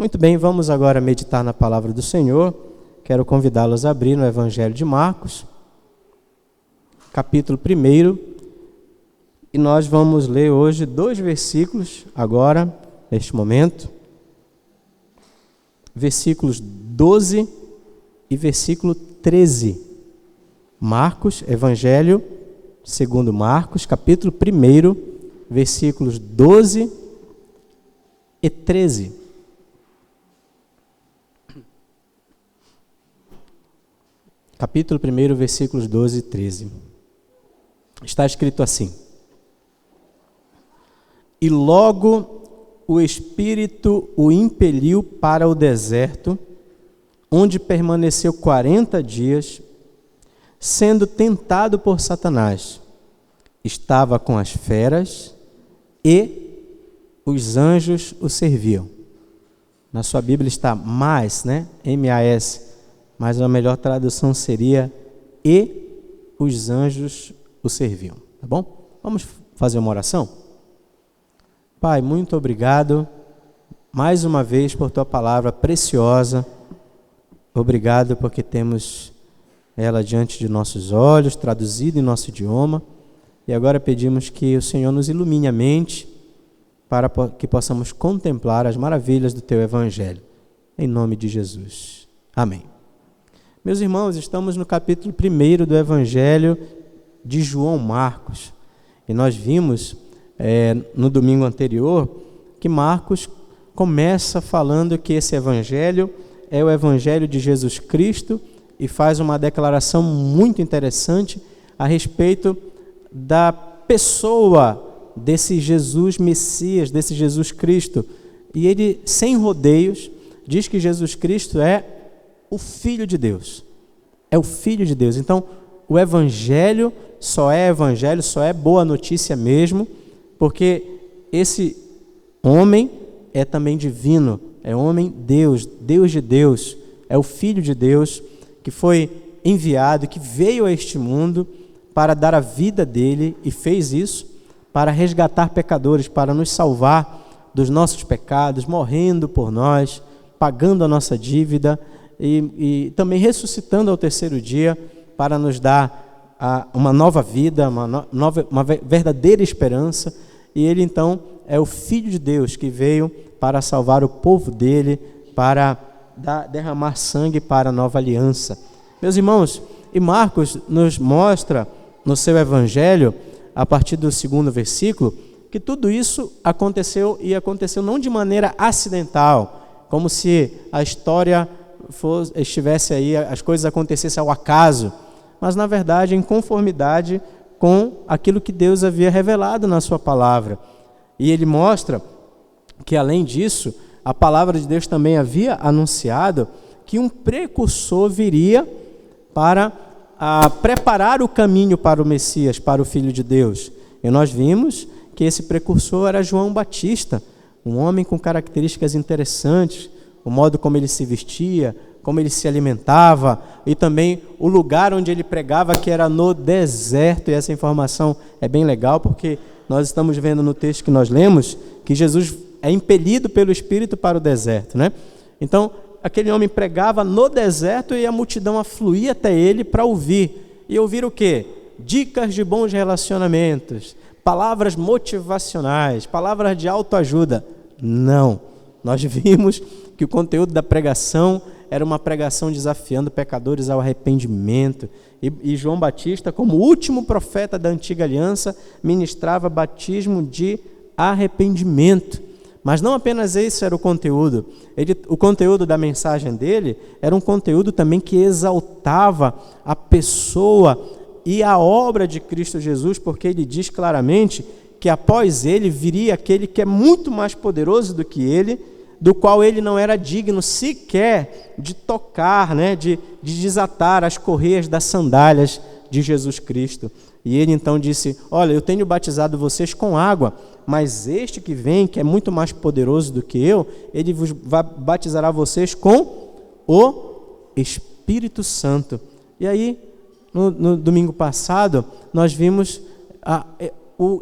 Muito bem, vamos agora meditar na palavra do Senhor. Quero convidá-los a abrir no Evangelho de Marcos, capítulo 1, e nós vamos ler hoje 2 versículos, agora, neste momento, versículos 12 e versículo 13. Marcos, Evangelho segundo Marcos, capítulo 1, versículos 12 e 13. Capítulo 1, versículos 12 e 13. Está escrito assim: E logo o Espírito o impeliu para o deserto, onde permaneceu 40 dias, sendo tentado por Satanás. Estava com as feras e os anjos o serviam. Na sua Bíblia está mais, né? M-A-S. Mas a melhor tradução seria: e os anjos o serviam. Tá bom? Vamos fazer uma oração? Pai, muito obrigado mais uma vez por tua palavra preciosa. Obrigado porque temos ela diante de nossos olhos, traduzida em nosso idioma. E agora pedimos que o Senhor nos ilumine a mente para que possamos contemplar as maravilhas do teu Evangelho. Em nome de Jesus. Amém. Meus irmãos, estamos no capítulo 1 do Evangelho de João Marcos. E nós vimos no domingo anterior que Marcos começa falando que esse Evangelho é o Evangelho de Jesus Cristo e faz uma declaração muito interessante a respeito da pessoa desse Jesus Messias, desse Jesus Cristo. E ele, sem rodeios, diz que Jesus Cristo é o Filho de Deus. É o Filho de Deus. Então, o Evangelho, só é boa notícia mesmo, porque esse homem é também divino, é homem Deus, Deus de Deus, é o Filho de Deus, que foi enviado, que veio a este mundo para dar a vida dele, e fez isso para resgatar pecadores, para nos salvar dos nossos pecados, morrendo por nós, pagando a nossa dívida, e também ressuscitando ao terceiro dia para nos dar uma nova vida, uma verdadeira esperança. E ele então é o Filho de Deus que veio para salvar o povo dele, para derramar sangue para a nova aliança. Meus irmãos, e Marcos nos mostra no seu Evangelho, a partir do 2º versículo, que tudo isso aconteceu, e aconteceu não de maneira acidental, como se a história estivesse aí, as coisas acontecessem ao acaso, mas na verdade em conformidade com aquilo que Deus havia revelado na sua palavra. E ele mostra que, além disso, a palavra de Deus também havia anunciado que um precursor viria para preparar o caminho para o Messias, para o Filho de Deus. E nós vimos que esse precursor era João Batista, um homem com características interessantes, o modo como ele se vestia, como ele se alimentava, e também o lugar onde ele pregava, que era no deserto. E essa informação é bem legal, porque nós estamos vendo no texto que nós lemos que Jesus é impelido pelo Espírito para o deserto, né? Então, aquele homem pregava no deserto e a multidão afluía até ele para ouvir. E ouvir o quê? Dicas de bons relacionamentos, palavras motivacionais, palavras de autoajuda. Não. Nós vimos que o conteúdo da pregação era uma pregação desafiando pecadores ao arrependimento. E João Batista, como último profeta da antiga aliança, ministrava batismo de arrependimento. Mas não apenas esse era o conteúdo. O conteúdo da mensagem dele era um conteúdo também que exaltava a pessoa e a obra de Cristo Jesus, porque ele diz claramente que após ele viria aquele que é muito mais poderoso do que ele, do qual ele não era digno sequer de tocar, né, de desatar as correias das sandálias de Jesus Cristo. E ele então disse: olha, eu tenho batizado vocês com água, mas este que vem, que é muito mais poderoso do que eu, ele batizará vocês com o Espírito Santo. E aí, no domingo passado, nós vimos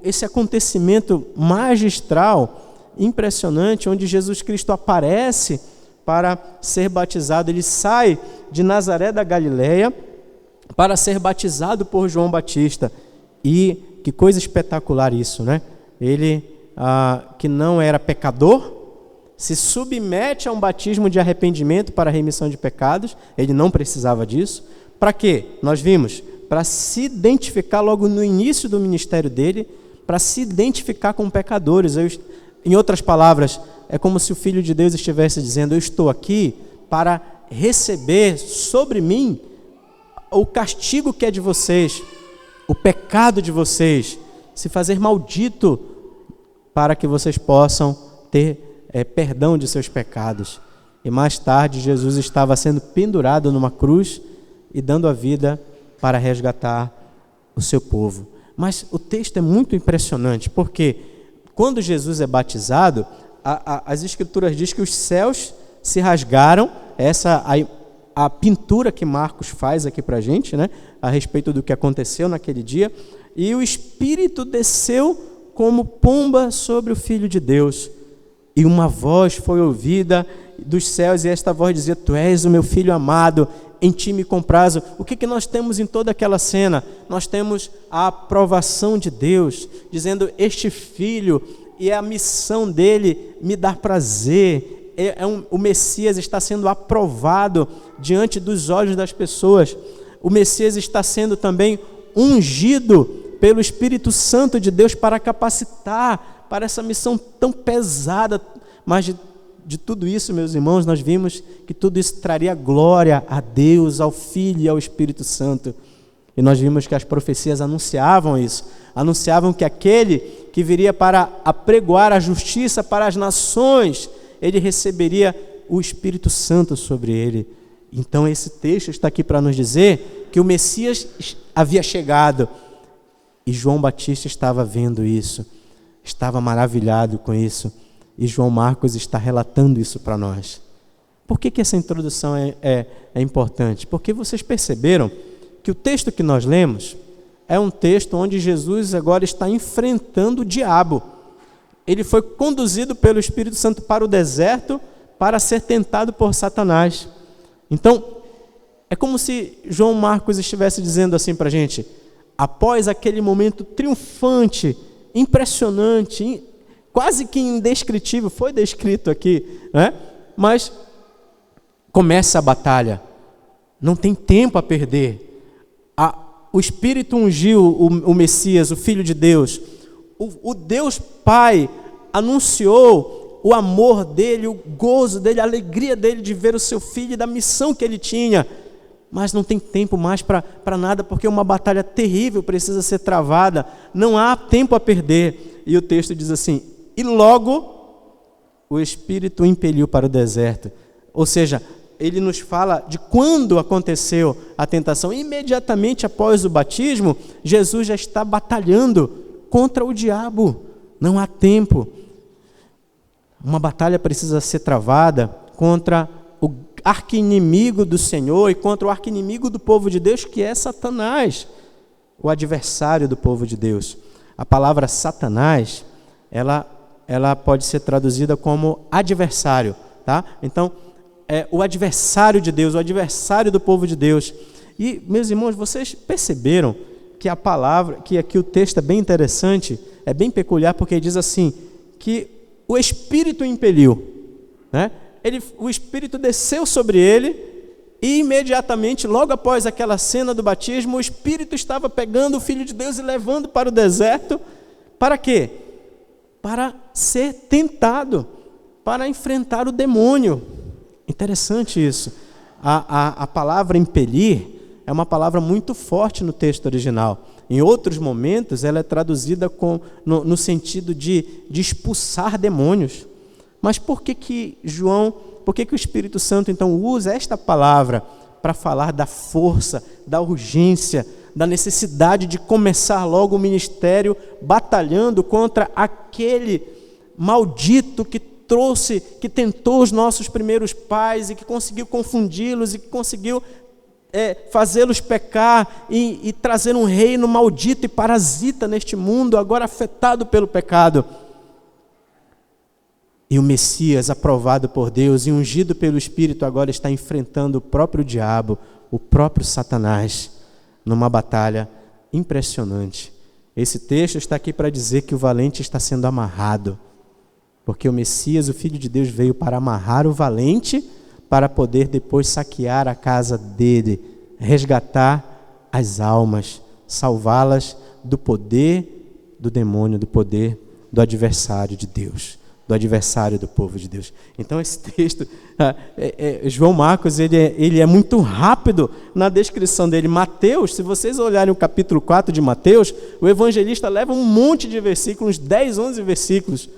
esse acontecimento magistral impressionante, onde Jesus Cristo aparece para ser batizado. Ele sai de Nazaré da Galileia para ser batizado por João Batista. E que coisa espetacular isso, né? Ele, que não era pecador, se submete a um batismo de arrependimento para a remissão de pecados. Ele não precisava disso. Para quê? Nós vimos, para se identificar logo no início do ministério dele, para se identificar com pecadores. Em outras palavras, é como se o Filho de Deus estivesse dizendo: eu estou aqui para receber sobre mim o castigo que é de vocês, o pecado de vocês, se fazer maldito, para que vocês possam ter perdão de seus pecados. E mais tarde Jesus estava sendo pendurado numa cruz e dando a vida para resgatar o seu povo. Mas o texto é muito impressionante, porque quando Jesus é batizado, as Escrituras dizem que os céus se rasgaram. Essa a pintura que Marcos faz aqui para a gente, né, a respeito do que aconteceu naquele dia, e o Espírito desceu como pomba sobre o Filho de Deus, e uma voz foi ouvida dos céus, e esta voz dizia: tu és o meu Filho amado, em ti me comprazo. O que nós temos em toda aquela cena? Nós temos a aprovação de Deus, dizendo: este Filho, e é a missão dele me dar prazer. O Messias está sendo aprovado diante dos olhos das pessoas. O Messias está sendo também ungido pelo Espírito Santo de Deus para capacitar para essa missão tão pesada. Mas de tudo isso, meus irmãos, nós vimos que tudo isso traria glória a Deus, ao Filho e ao Espírito Santo. E nós vimos que as profecias anunciavam isso, anunciavam que aquele que viria para apregoar a justiça para as nações, ele receberia o Espírito Santo sobre ele. Então esse texto está aqui para nos dizer que o Messias havia chegado, e João Batista estava vendo isso, estava maravilhado com isso, e João Marcos está relatando isso para nós. Por que essa introdução é importante? Porque vocês perceberam que o texto que nós lemos é um texto onde Jesus agora está enfrentando o diabo. Ele foi conduzido pelo Espírito Santo para o deserto para ser tentado por Satanás. Então, é como se João Marcos estivesse dizendo assim para a gente: após aquele momento triunfante, impressionante, quase que indescritível, foi descrito aqui, né? Mas começa a batalha, não tem tempo a perder. O Espírito ungiu o Messias, o Filho de Deus. O Deus Pai anunciou o amor dele, o gozo dele, a alegria dele de ver o seu filho e da missão que ele tinha. Mas não tem tempo mais para nada, porque uma batalha terrível precisa ser travada, não há tempo a perder. E o texto diz assim: e logo o Espírito o impeliu para o deserto. Ou seja, ele nos fala de quando aconteceu a tentação. Imediatamente após o batismo, Jesus já está batalhando contra o diabo. Não há tempo. Uma batalha precisa ser travada contra o arqui-inimigo do Senhor e contra o arqui-inimigo do povo de Deus, que é Satanás, o adversário do povo de Deus. A palavra Satanás, ela pode ser traduzida como adversário, tá? Então, é o adversário de Deus, o adversário do povo de Deus. E, meus irmãos, vocês perceberam que a palavra, que aqui o texto é bem interessante, é bem peculiar, porque diz assim, que o Espírito o impeliu, né? O Espírito desceu sobre ele, e imediatamente, logo após aquela cena do batismo, o Espírito estava pegando o Filho de Deus e levando para o deserto. Para quê? Para ser tentado, para enfrentar o demônio. Interessante isso. A palavra impelir é uma palavra muito forte no texto original. Em outros momentos, ela é traduzida no sentido de expulsar demônios. Mas por que o Espírito Santo então usa esta palavra para falar da força, da urgência, da necessidade de começar logo o ministério batalhando contra aquele maldito que tentou os nossos primeiros pais e que conseguiu confundi-los e que conseguiu fazê-los pecar e trazer um reino maldito e parasita neste mundo, agora afetado pelo pecado? E o Messias, aprovado por Deus e ungido pelo Espírito, agora está enfrentando o próprio diabo, o próprio Satanás, numa batalha impressionante. Esse texto está aqui para dizer que o valente está sendo amarrado, porque o Messias, o Filho de Deus, veio para amarrar o valente, para poder depois saquear a casa dele, resgatar as almas, salvá-las do poder do demônio, do poder do adversário de Deus, do adversário do povo de Deus. Então esse texto, João Marcos, ele é muito rápido na descrição dele. Mateus, se vocês olharem o capítulo 4 de Mateus, o evangelista leva um monte de versículos, 10, 11 versículos.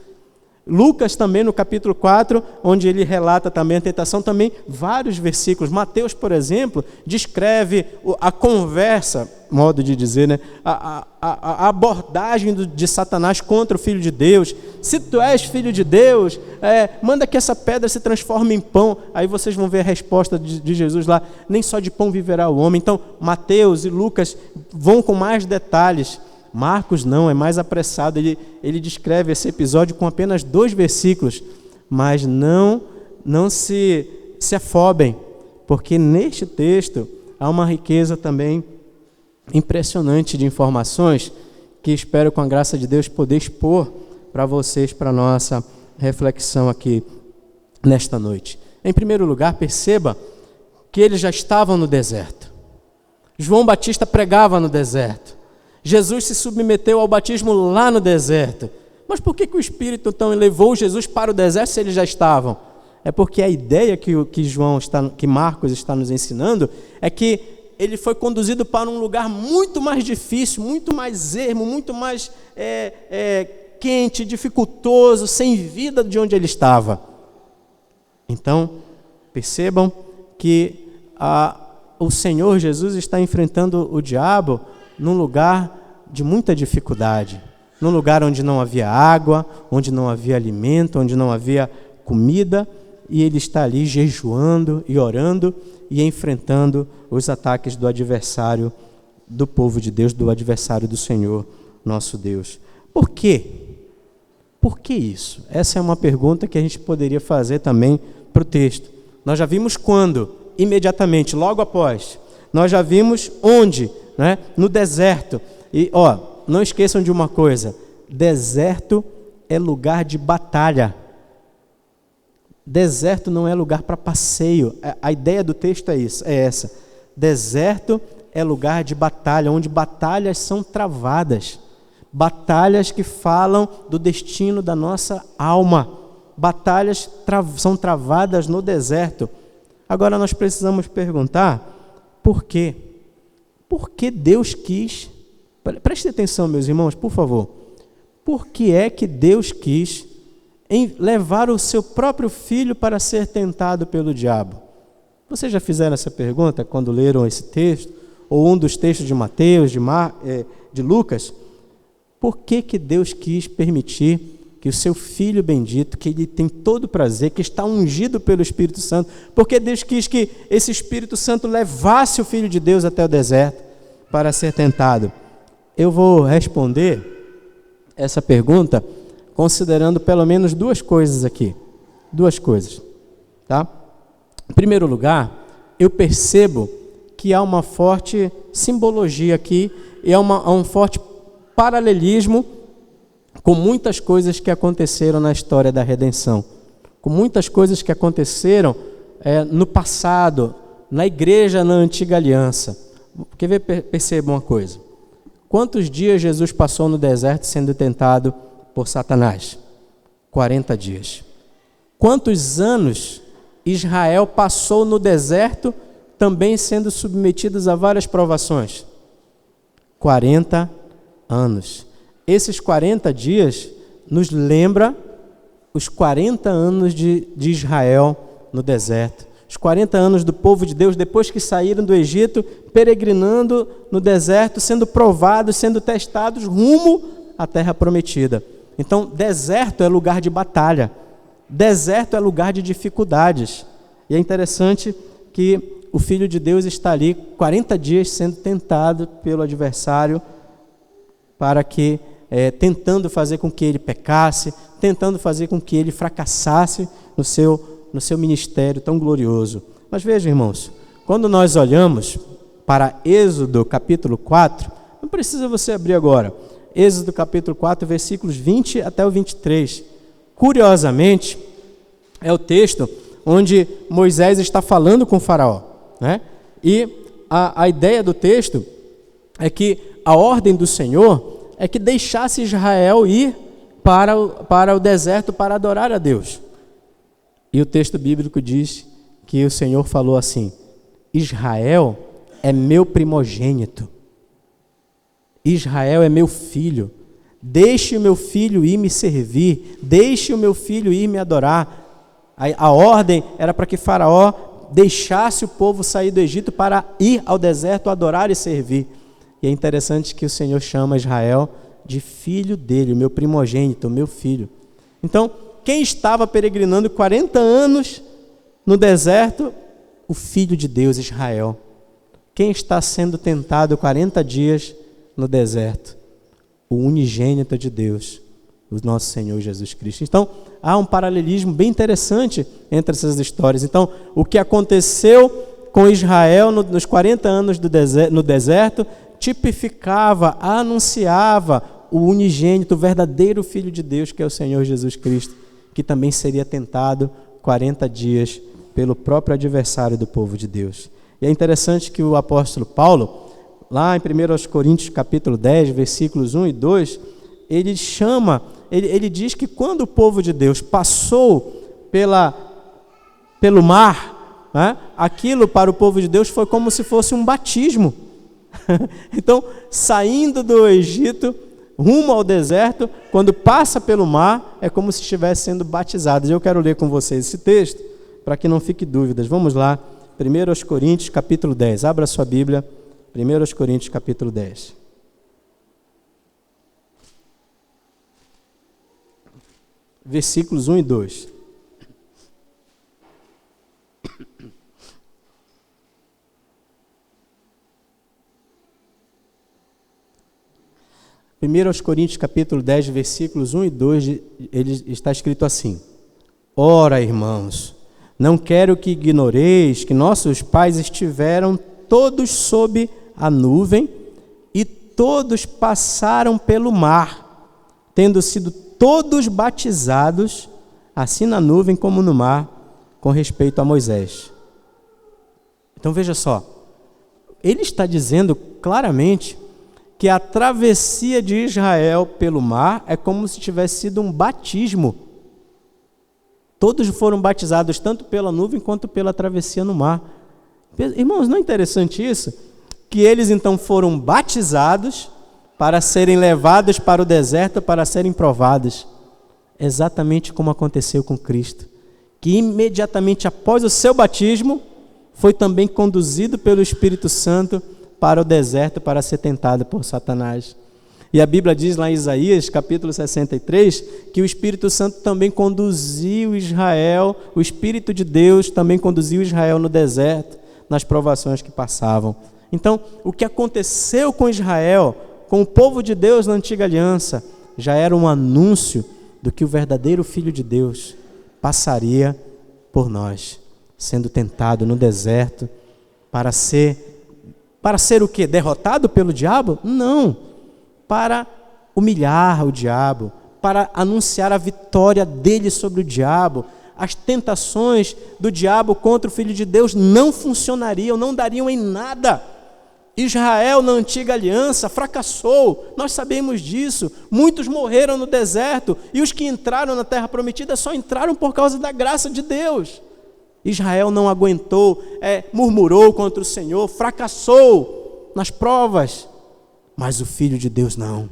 Lucas também no capítulo 4, onde ele relata também a tentação, também vários versículos. Mateus, por exemplo, descreve a conversa, modo de dizer, né? a abordagem de Satanás contra o Filho de Deus. Se tu és Filho de Deus, manda que essa pedra se transforme em pão. Aí vocês vão ver a resposta de Jesus lá, nem só de pão viverá o homem. Então Mateus e Lucas vão com mais detalhes. Marcos não, é mais apressado, ele descreve esse episódio com apenas 2 versículos, mas não se afobem, porque neste texto há uma riqueza também impressionante de informações que espero, com a graça de Deus, poder expor para vocês, para a nossa reflexão aqui nesta noite. Em primeiro lugar, perceba que eles já estavam no deserto. João Batista pregava no deserto. Jesus se submeteu ao batismo lá no deserto. Mas por que o Espírito então levou Jesus para o deserto se eles já estavam? É porque a ideia que Marcos está nos ensinando é que ele foi conduzido para um lugar muito mais difícil, muito mais ermo, muito mais quente, dificultoso, sem vida de onde ele estava. Então, percebam que o Senhor Jesus está enfrentando o diabo num lugar de muita dificuldade, num lugar onde não havia água, onde não havia alimento, onde não havia comida, e ele está ali jejuando e orando e enfrentando os ataques do adversário do povo de Deus, do adversário do Senhor, nosso Deus. Por quê? Por que isso? Essa é uma pergunta que a gente poderia fazer também para o texto. Nós já vimos quando? Imediatamente, logo após. Nós já vimos onde? Né? No deserto. E não esqueçam de uma coisa: deserto é lugar de batalha. Deserto não é lugar para passeio. A ideia do texto é essa. Deserto é lugar de batalha, onde batalhas são travadas. Batalhas que falam do destino da nossa alma. Batalhas são travadas no deserto. Agora nós precisamos perguntar: por quê? Por que Deus quis? Preste atenção, meus irmãos, por favor. Por que é que Deus quis levar o seu próprio filho para ser tentado pelo diabo? Vocês já fizeram essa pergunta quando leram esse texto? Ou um dos textos de Mateus, de Lucas? Por que Deus quis permitir que o seu Filho bendito, que ele tem todo o prazer, que está ungido pelo Espírito Santo, porque Deus quis que esse Espírito Santo levasse o Filho de Deus até o deserto para ser tentado? Eu vou responder essa pergunta considerando pelo menos 2 coisas aqui. 2 coisas, tá? Em primeiro lugar, eu percebo que há uma forte simbologia aqui, e há um forte paralelismo com muitas coisas que aconteceram na história da redenção, com muitas coisas que aconteceram no passado, na igreja, na antiga aliança. Porque percebam uma coisa: quantos dias Jesus passou no deserto sendo tentado por Satanás? 40 dias. Quantos anos Israel passou no deserto também sendo submetidos a várias provações? 40 anos. Esses 40 dias nos lembra os 40 anos de Israel no deserto. Os 40 anos do povo de Deus, depois que saíram do Egito, peregrinando no deserto, sendo provados, sendo testados, rumo à terra prometida. Então, deserto é lugar de batalha. Deserto é lugar de dificuldades. E é interessante que o Filho de Deus está ali 40 dias sendo tentado pelo adversário para que tentando fazer com que ele pecasse, tentando fazer com que ele fracassasse no seu ministério tão glorioso. Mas veja, irmãos, quando nós olhamos para Êxodo capítulo 4, não precisa você abrir agora, Êxodo capítulo 4, versículos 20 até o 23. Curiosamente, é o texto onde Moisés está falando com o faraó, né? E a ideia do texto é que a ordem do Senhor é que deixasse Israel ir para o deserto para adorar a Deus. E o texto bíblico diz que o Senhor falou assim: Israel é meu primogênito, Israel é meu filho, deixe o meu filho ir me servir, deixe o meu filho ir me adorar. A ordem era para que Faraó deixasse o povo sair do Egito para ir ao deserto adorar e servir. E é interessante que o Senhor chama Israel de filho dele, o meu primogênito, o meu filho. Então, quem estava peregrinando 40 anos no deserto? O Filho de Deus, Israel. Quem está sendo tentado 40 dias no deserto? O unigênito de Deus, o nosso Senhor Jesus Cristo. Então, há um paralelismo bem interessante entre essas histórias. Então, o que aconteceu com Israel nos 40 anos no deserto tipificava, anunciava o unigênito, o verdadeiro Filho de Deus, que é o Senhor Jesus Cristo, que também seria tentado 40 dias pelo próprio adversário do povo de Deus. E é interessante que o apóstolo Paulo, lá em 1 Coríntios capítulo 10, versículos 1 e 2, ele diz que quando o povo de Deus passou pelo mar, né, aquilo para o povo de Deus foi como se fosse um batismo. Então, saindo do Egito, rumo ao deserto, quando passa pelo mar, é como se estivesse sendo batizados. Eu quero ler com vocês esse texto, para que não fique dúvidas. Vamos lá, 1 Coríntios capítulo 10. Abra sua Bíblia, 1 Coríntios capítulo 10. Versículos 1 e 2. Aos Coríntios capítulo 10, versículos 1 e 2, ele está escrito assim: Ora, irmãos, não quero que ignoreis que nossos pais estiveram todos sob a nuvem e todos passaram pelo mar, tendo sido todos batizados, assim na nuvem como no mar, com respeito a Moisés. Então veja só, ele está dizendo claramente que a travessia de Israel pelo mar é como se tivesse sido um batismo. Todos foram batizados tanto pela nuvem quanto pela travessia no mar. Irmãos, não é interessante isso? Que eles então foram batizados para serem levados para o deserto, para serem provados. Exatamente como aconteceu com Cristo, que imediatamente após o seu batismo, foi também conduzido pelo Espírito Santo para o deserto para ser tentado por Satanás. E a Bíblia diz lá em Isaías, capítulo 63, que o Espírito Santo também conduziu Israel, o Espírito de Deus também conduziu Israel no deserto, nas provações que passavam. Então, o que aconteceu com Israel, com o povo de Deus na antiga aliança, já era um anúncio do que o verdadeiro Filho de Deus passaria por nós, sendo tentado no deserto para ser o quê? Derrotado pelo diabo? Não. Para humilhar o diabo, para anunciar a vitória dele sobre o diabo. As tentações do diabo contra o Filho de Deus não funcionariam, não dariam em nada. Israel, na antiga aliança, fracassou, nós sabemos disso. Muitos morreram no deserto, e os que entraram na terra prometida só entraram por causa da graça de Deus. Israel não aguentou, murmurou contra o Senhor, fracassou nas provas, mas o Filho de Deus não.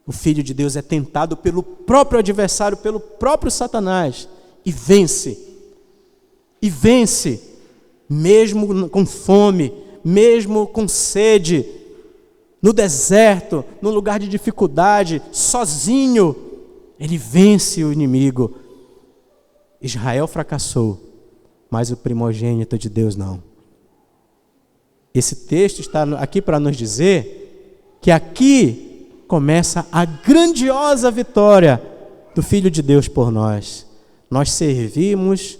O Filho de Deus é tentado pelo próprio adversário, pelo próprio Satanás, e vence, mesmo com fome, mesmo com sede, no deserto, no lugar de dificuldade, sozinho, ele vence o inimigo. Israel fracassou, mas o primogênito de Deus não. Esse texto está aqui para nos dizer que aqui começa a grandiosa vitória do Filho de Deus por nós. Nós servimos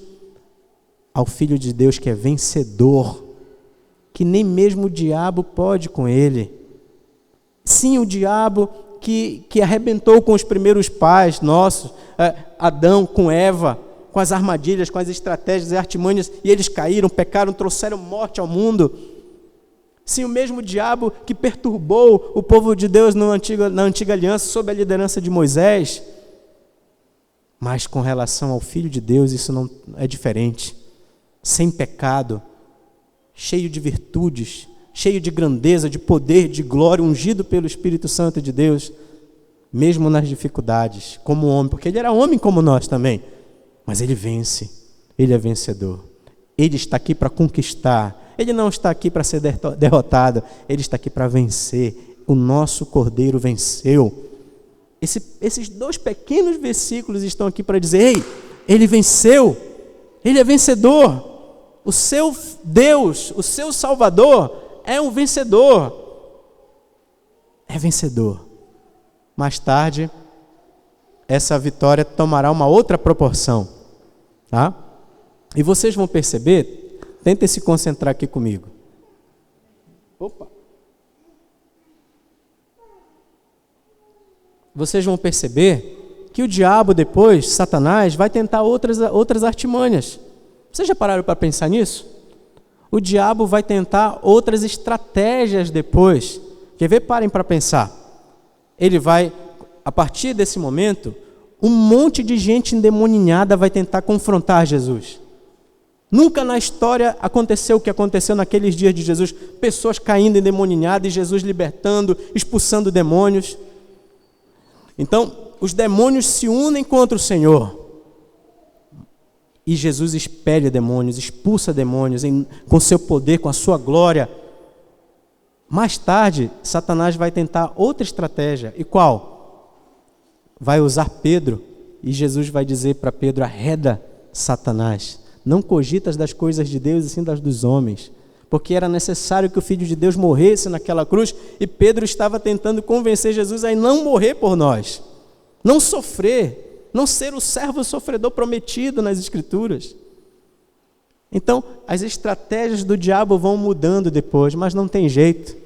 ao Filho de Deus que é vencedor, que nem mesmo o diabo pode com ele. Sim, o diabo que arrebentou com os primeiros pais nossos, Adão com Eva, com as armadilhas, com as estratégias e artimanhas, e eles caíram, pecaram, trouxeram morte ao mundo. Sim, o mesmo diabo que perturbou o povo de Deus na antiga aliança, sob a liderança de Moisés. Mas com relação ao Filho de Deus, isso não é diferente. Sem pecado, cheio de virtudes, cheio de grandeza, de poder, de glória, ungido pelo Espírito Santo de Deus, mesmo nas dificuldades, como homem, porque ele era homem como nós também, mas ele vence, ele é vencedor. Ele está aqui para conquistar, ele não está aqui para ser derrotado, ele está aqui para vencer. O nosso Cordeiro venceu. Esses 2 pequenos versículos estão aqui para dizer: ei, ele venceu, ele é vencedor. O seu Deus, o seu Salvador é um vencedor. É vencedor. Mais tarde, essa vitória tomará uma outra proporção, tá? E vocês vão perceber, tentem se concentrar aqui comigo. Opa! Vocês vão perceber que o diabo depois, Satanás, vai tentar outras artimanhas. Vocês já pararam para pensar nisso? O diabo vai tentar outras estratégias depois. Quer ver? Parem para pensar. Ele vai, a partir desse momento, um monte de gente endemoninhada vai tentar confrontar Jesus. Nunca na história aconteceu o que aconteceu naqueles dias de Jesus. Pessoas caindo endemoninhadas e Jesus libertando, expulsando demônios. Então, os demônios se unem contra o Senhor. E Jesus expele demônios, expulsa demônios com seu poder, com a sua glória. Mais tarde, Satanás vai tentar outra estratégia. E qual? Vai usar Pedro. E Jesus vai dizer para Pedro: arreda, Satanás. Não cogitas das coisas de Deus, e sim das dos homens. Porque era necessário que o Filho de Deus morresse naquela cruz. E Pedro estava tentando convencer Jesus a não morrer por nós. Não sofrer. Não ser o servo sofredor prometido nas Escrituras. Então, as estratégias do diabo vão mudando depois, mas não tem jeito.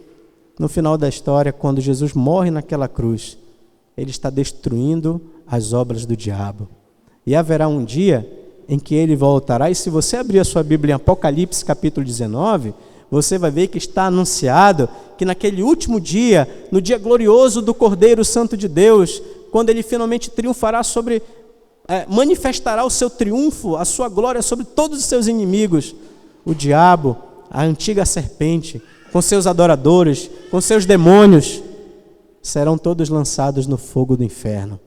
No final da história, quando Jesus morre naquela cruz, ele está destruindo as obras do diabo. E haverá um dia em que ele voltará, e se você abrir a sua Bíblia em Apocalipse capítulo 19, você vai ver que está anunciado que naquele último dia, no dia glorioso do Cordeiro Santo de Deus, quando ele finalmente triunfará manifestará o seu triunfo, a sua glória sobre todos os seus inimigos, o diabo, a antiga serpente, com seus adoradores, com seus demônios, serão todos lançados no fogo do inferno.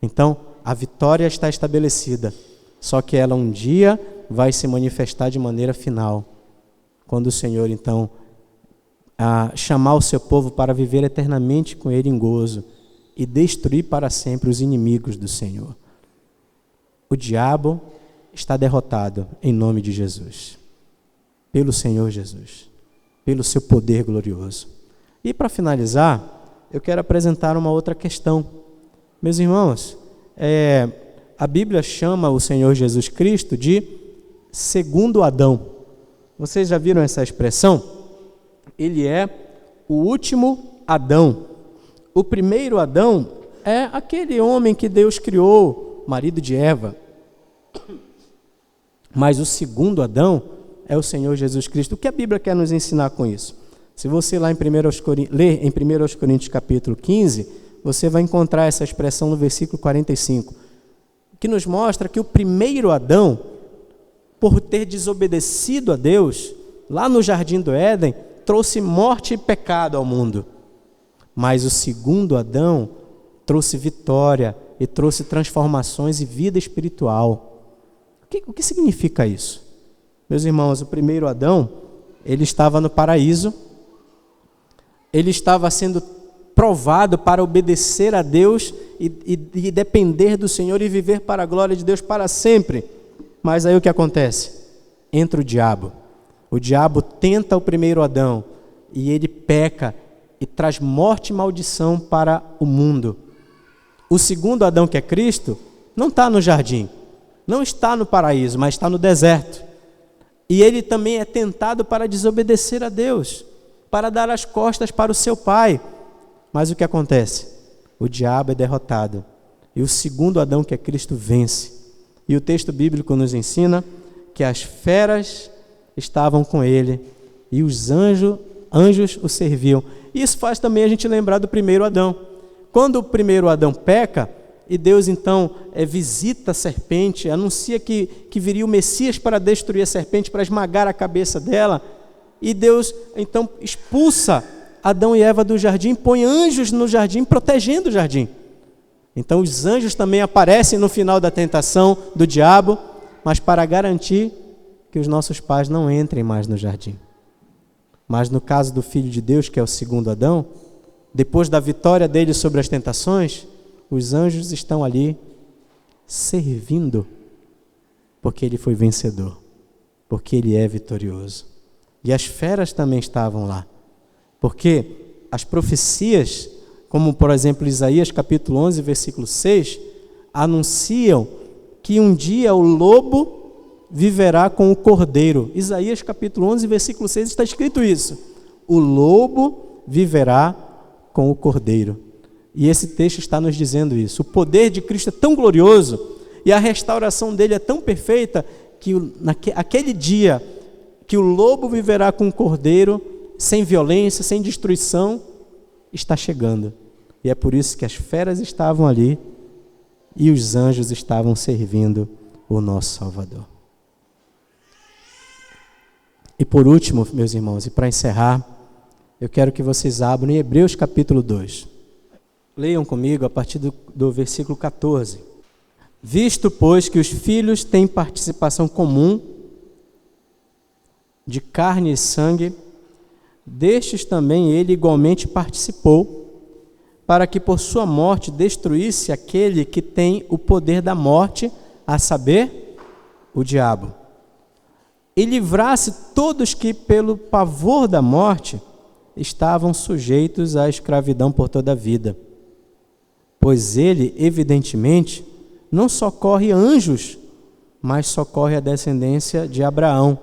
Então, a vitória está estabelecida, só que ela um dia vai se manifestar de maneira final, quando o Senhor, então, chamar o seu povo para viver eternamente com ele em gozo, e destruir para sempre os inimigos do Senhor. O diabo está derrotado em nome de Jesus, pelo Senhor Jesus, pelo seu poder glorioso. E para finalizar, eu quero apresentar uma outra questão. Meus irmãos, a Bíblia chama o Senhor Jesus Cristo de segundo Adão. Vocês já viram essa expressão? Ele é o último Adão. O primeiro Adão é aquele homem que Deus criou, marido de Eva. Mas o segundo Adão é o Senhor Jesus Cristo. O que a Bíblia quer nos ensinar com isso? Se você ler em 1 Coríntios capítulo 15, você vai encontrar essa expressão no versículo 45, que nos mostra que o primeiro Adão, por ter desobedecido a Deus, lá no jardim do Éden, trouxe morte e pecado ao mundo. Mas o segundo Adão trouxe vitória e trouxe transformações e vida espiritual. O que significa isso? Meus irmãos, o primeiro Adão, ele estava no paraíso, ele estava sendo provado para obedecer a Deus e depender do Senhor e viver para a glória de Deus para sempre. Mas aí o que acontece? Entra o diabo. O diabo tenta o primeiro Adão e ele peca e traz morte e maldição para o mundo. O segundo Adão, que é Cristo, não está no jardim, não está no paraíso, mas está no deserto. E ele também é tentado para desobedecer a Deus, para dar as costas para o seu pai. Mas o que acontece? O diabo é derrotado. E o segundo Adão, que é Cristo, vence. E o texto bíblico nos ensina que as feras estavam com ele e os anjos o serviam. Isso faz também a gente lembrar do primeiro Adão. Quando o primeiro Adão peca, e Deus então visita a serpente, anuncia que viria o Messias para destruir a serpente, para esmagar a cabeça dela, e Deus então expulsa Adão e Eva do jardim, põe anjos no jardim, protegendo o jardim. Então os anjos também aparecem no final da tentação do diabo, mas para garantir que os nossos pais não entrem mais no jardim. Mas no caso do Filho de Deus, que é o segundo Adão, depois da vitória dele sobre as tentações, os anjos estão ali servindo, porque ele foi vencedor, porque ele é vitorioso. E as feras também estavam lá, porque as profecias, como por exemplo Isaías capítulo 11, versículo 6, anunciam que um dia o lobo viverá com o cordeiro. Isaías capítulo 11, versículo 6 está escrito isso: o lobo viverá com o cordeiro. E esse texto está nos dizendo isso. O poder de Cristo é tão glorioso e a restauração dele é tão perfeita que naquele dia que o lobo viverá com o cordeiro, sem violência, sem destruição, está chegando. E é por isso que as feras estavam ali e os anjos estavam servindo o nosso Salvador. E por último, meus irmãos, e para encerrar, eu quero que vocês abram em Hebreus capítulo 2. Leiam comigo a partir do versículo 14. Visto, pois, que os filhos têm participação comum de carne e sangue, destes também ele igualmente participou, para que por sua morte destruísse aquele que tem o poder da morte, a saber, o diabo, e livrasse todos que, pelo pavor da morte, estavam sujeitos à escravidão por toda a vida. Pois ele, evidentemente, não socorre anjos, mas socorre a descendência de Abraão.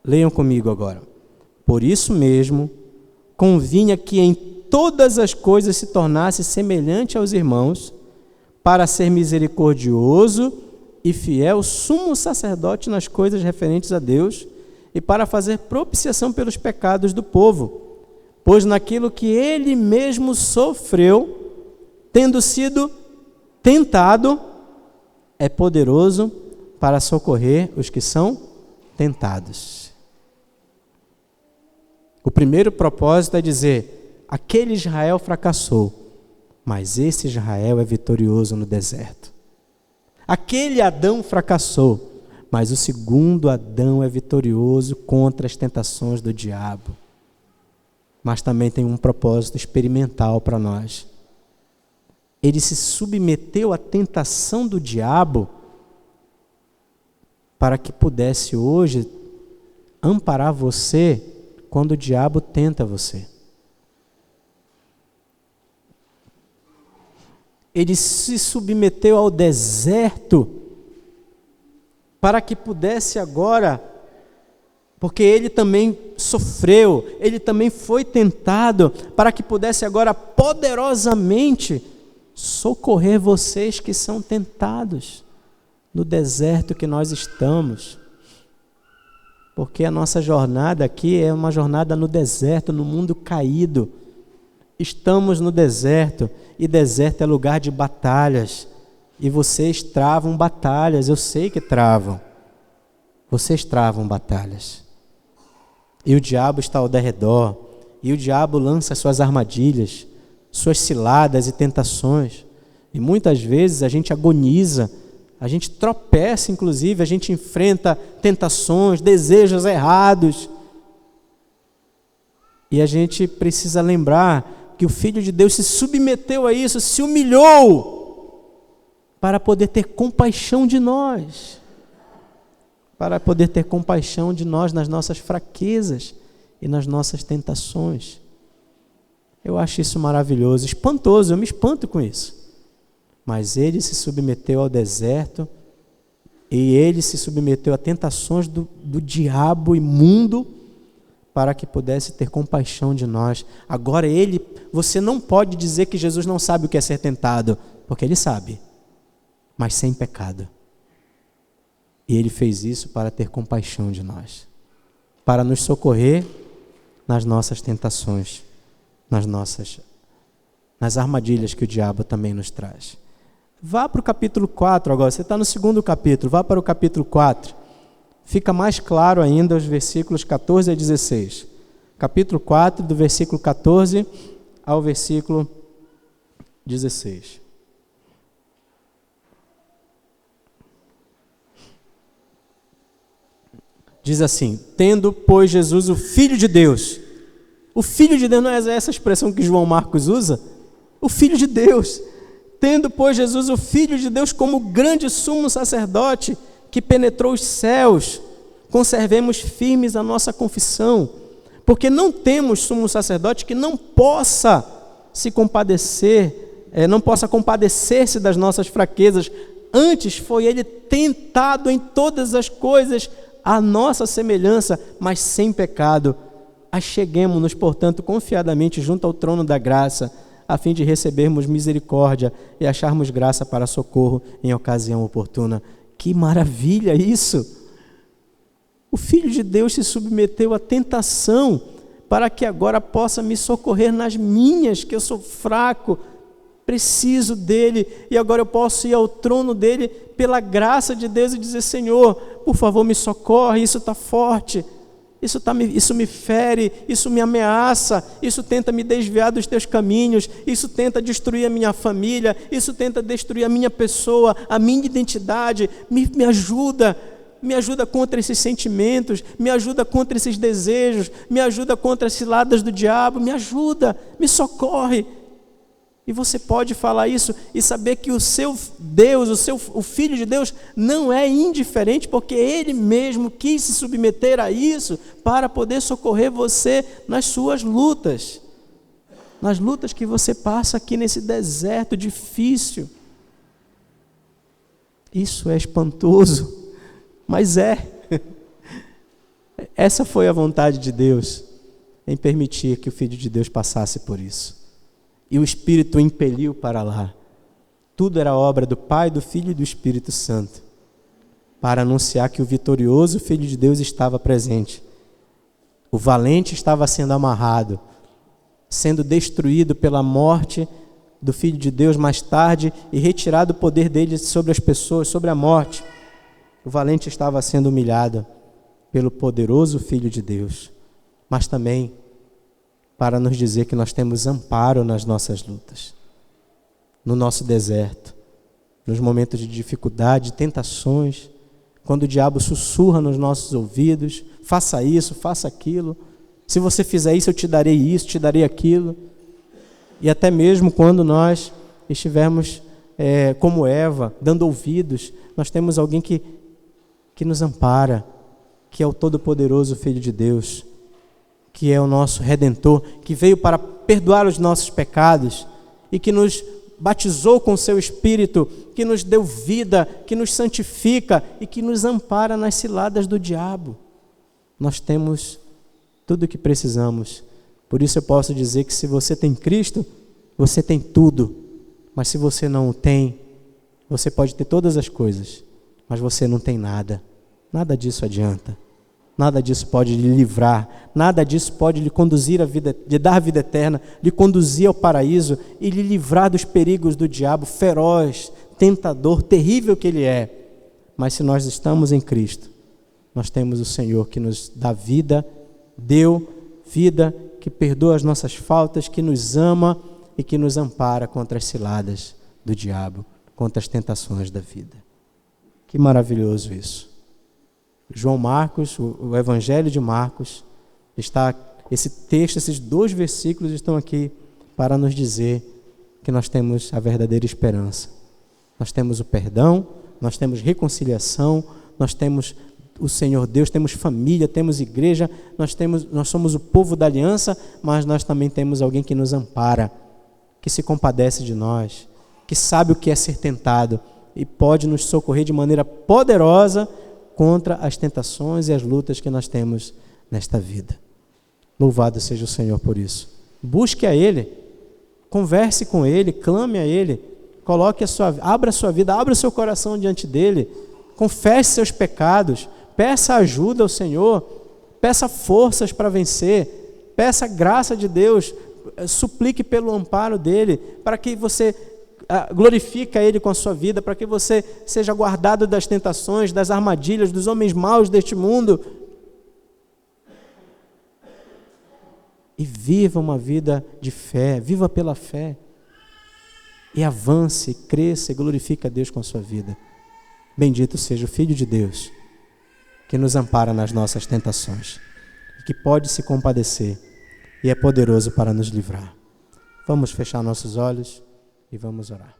Leiam comigo agora. Por isso mesmo, convinha que em todas as coisas se tornasse semelhante aos irmãos, para ser misericordioso e fiel sumo sacerdote nas coisas referentes a Deus, e para fazer propiciação pelos pecados do povo, pois naquilo que ele mesmo sofreu, tendo sido tentado, é poderoso para socorrer os que são tentados. O primeiro propósito é dizer: aquele Israel fracassou, mas esse Israel é vitorioso no deserto. Aquele Adão fracassou, mas o segundo Adão é vitorioso contra as tentações do diabo. Mas também tem um propósito experimental para nós. Ele se submeteu à tentação do diabo para que pudesse hoje amparar você quando o diabo tenta você. Ele se submeteu ao deserto para que pudesse agora, porque ele também sofreu, ele também foi tentado, para que pudesse agora poderosamente socorrer vocês que são tentados no deserto que nós estamos. Porque a nossa jornada aqui é uma jornada no deserto, no mundo caído. Estamos no deserto, e deserto é lugar de batalhas. E vocês travam batalhas, eu sei que travam. Vocês travam batalhas. E o diabo está ao derredor, e o diabo lança suas armadilhas, suas ciladas e tentações. E muitas vezes a gente agoniza, a gente tropeça, inclusive, a gente enfrenta tentações, desejos errados. E a gente precisa lembrar que o Filho de Deus se submeteu a isso, se humilhou, para poder ter compaixão de nós. Para poder ter compaixão de nós nas nossas fraquezas e nas nossas tentações. Eu acho isso maravilhoso, espantoso, eu me espanto com isso. Mas ele se submeteu ao deserto e ele se submeteu a tentações do diabo imundo para que pudesse ter compaixão de nós. Agora você não pode dizer que Jesus não sabe o que é ser tentado, porque ele sabe, mas sem pecado. E ele fez isso para ter compaixão de nós, para nos socorrer nas nossas tentações, nas armadilhas que o diabo também nos traz. Vá para o capítulo 4 agora, você está no segundo capítulo, vá para o capítulo 4. Fica mais claro ainda os versículos 14 a 16. Capítulo 4, do versículo 14 ao versículo 16. Diz assim: tendo, pois, Jesus, o Filho de Deus. O Filho de Deus não é essa expressão que João Marcos usa? O Filho de Deus. Tendo, pois, Jesus, o Filho de Deus, como grande sumo sacerdote que penetrou os céus, conservemos firmes a nossa confissão, porque não temos sumo sacerdote que não possa se compadecer, não possa compadecer-se das nossas fraquezas. Antes foi ele tentado em todas as coisas, à nossa semelhança, mas sem pecado. Acheguemo-nos, portanto, confiadamente junto ao trono da graça, a fim de recebermos misericórdia e acharmos graça para socorro em ocasião oportuna. Que maravilha isso! O Filho de Deus se submeteu à tentação para que agora possa me socorrer nas minhas, que eu sou fraco, preciso dele, e agora eu posso ir ao trono dele pela graça de Deus e dizer: Senhor, por favor, me socorre, isso está forte, isso me fere, isso me ameaça, isso tenta me desviar dos teus caminhos, isso tenta destruir a minha família, isso tenta destruir a minha pessoa, a minha identidade. Me ajuda contra esses sentimentos, me ajuda contra esses desejos, me ajuda contra as ciladas do diabo, me ajuda, me socorre. E você pode falar isso e saber que o seu Deus, o Filho de Deus, não é indiferente, porque Ele mesmo quis se submeter a isso para poder socorrer você nas suas lutas, nas lutas que você passa aqui nesse deserto difícil. Isso é espantoso, mas essa foi a vontade de Deus, em permitir que o Filho de Deus passasse por isso. E o Espírito o impeliu para lá. Tudo era obra do Pai, do Filho e do Espírito Santo, para anunciar que o vitorioso Filho de Deus estava presente. O valente estava sendo amarrado, sendo destruído pela morte do Filho de Deus mais tarde e retirado o poder dele sobre as pessoas, sobre a morte. O valente estava sendo humilhado pelo poderoso Filho de Deus, mas também para nos dizer que nós temos amparo nas nossas lutas, no nosso deserto, nos momentos de dificuldade, tentações, quando o diabo sussurra nos nossos ouvidos: faça isso, faça aquilo, se você fizer isso eu te darei isso, te darei aquilo. E até mesmo quando nós estivermos como Eva, dando ouvidos, nós temos alguém que nos ampara, que é o todo-poderoso Filho de Deus, que é o nosso Redentor, que veio para perdoar os nossos pecados e que nos batizou com o seu Espírito, que nos deu vida, que nos santifica e que nos ampara nas ciladas do diabo. Nós temos tudo o que precisamos. Por isso eu posso dizer que se você tem Cristo, você tem tudo. Mas se você não o tem, você pode ter todas as coisas, mas você não tem nada. Nada disso adianta. Nada disso pode lhe livrar, nada disso pode lhe conduzir à vida, lhe dar a vida eterna, lhe conduzir ao paraíso e lhe livrar dos perigos do diabo feroz, tentador, terrível que ele é. Mas se nós estamos em Cristo, nós temos o Senhor que nos dá vida, deu vida, que perdoa as nossas faltas, que nos ama e que nos ampara contra as ciladas do diabo, contra as tentações da vida. Que maravilhoso isso. João Marcos, o Evangelho de Marcos, esse texto, esses 2 versículos estão aqui para nos dizer que nós temos a verdadeira esperança. Nós temos o perdão, nós temos reconciliação, nós temos o Senhor Deus, temos família, temos igreja, nós somos o povo da aliança, mas nós também temos alguém que nos ampara, que se compadece de nós, que sabe o que é ser tentado e pode nos socorrer de maneira poderosa contra as tentações e as lutas que nós temos nesta vida. Louvado seja o Senhor por isso. Busque a Ele, converse com Ele, clame a Ele, abra a sua vida, abra o seu coração diante dEle, confesse seus pecados, peça ajuda ao Senhor, peça forças para vencer, peça a graça de Deus, suplique pelo amparo dEle, para que você glorifique a Ele com a sua vida, para que você seja guardado das tentações, das armadilhas, dos homens maus deste mundo, e viva uma vida de fé, viva pela fé, e avance, cresça e glorifique a Deus com a sua vida. Bendito seja o Filho de Deus, que nos ampara nas nossas tentações, que pode se compadecer e é poderoso para nos livrar. Vamos fechar nossos olhos e vamos orar.